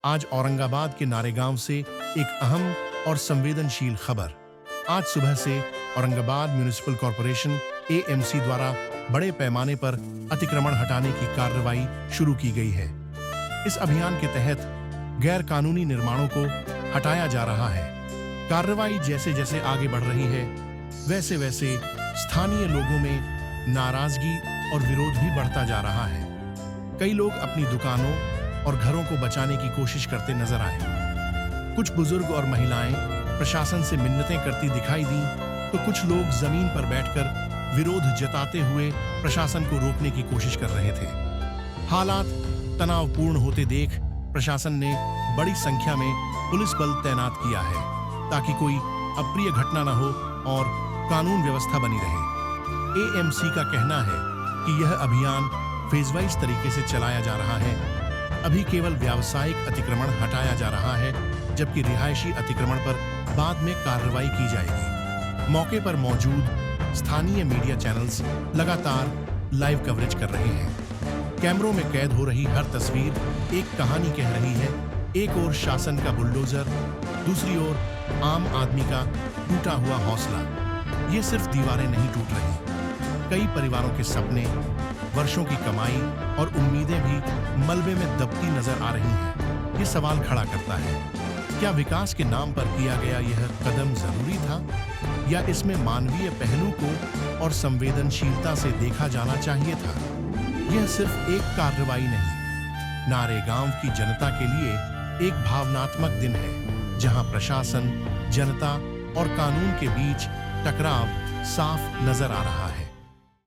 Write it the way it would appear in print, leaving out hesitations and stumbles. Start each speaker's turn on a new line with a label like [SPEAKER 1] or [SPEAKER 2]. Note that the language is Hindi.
[SPEAKER 1] आज औरंगाबाद के नारेगांव से एक अहम और संवेदनशील खबर। आज सुबह से औरंगाबाद म्युनिसिपल कॉरपोरेशन एएमसी द्वारा बड़े पैमाने पर अतिक्रमण हटाने की कार्रवाई शुरू की गई है। इस अभियान के तहत गैर कानूनी निर्माणों को हटाया जा रहा है। कार्रवाई जैसे जैसे आगे बढ़ रही है, वैसे वैसे स्थानीय लोगों में नाराजगी और विरोध भी बढ़ता जा रहा है। कई लोग अपनी दुकानों और घरों को बचाने की कोशिश करते नजर आए। कुछ बुजुर्ग और महिलाएं प्रशासन से मिन्नतें करती दिखाई दी, तो कुछ लोग जमीन पर बैठकर विरोध जताते हुए प्रशासन को रोकने की कोशिश कर रहे थे। हालात तनावपूर्ण होते देख प्रशासन ने बड़ी संख्या में पुलिस बल तैनात किया है, ताकि कोई अप्रिय घटना न हो और कानून व्यवस्था बनी रहे। एएमसी का कहना है कि यह अभियान फेज वाइज तरीके से चलाया जा रहा है। अभी केवल व्यावसायिक अतिक्रमण हटाया जा रहा है, जबकि रिहायशी अतिक्रमण पर बाद में कार्रवाई की जाएगी। मौके पर मौजूद स्थानीय मीडिया चैनल्स लगातार लाइव कवरेज कर रहे हैं। कैमरों में कैद हो रही हर तस्वीर एक कहानी कह रही है। एक ओर शासन का बुलडोजर, दूसरी ओर आम आदमी का टूटा हुआ हौसला। ये सिर्फ दीवारें नहीं टूट रही, कई परिवारों के सपने, वर्षों की कमाई और उम्मीदें भी मलबे में दबती नजर आ रही हैं। ये सवाल खड़ा करता है, क्या विकास के नाम पर किया गया यह कदम जरूरी था, या इसमें मानवीय पहलू को और संवेदनशीलता से देखा जाना चाहिए था? यह सिर्फ एक कार्रवाई नहीं, नारेगांव की जनता के लिए एक भावनात्मक दिन है, जहां प्रशासन, जनता और कानून के बीच टकराव साफ नजर आ रहा है।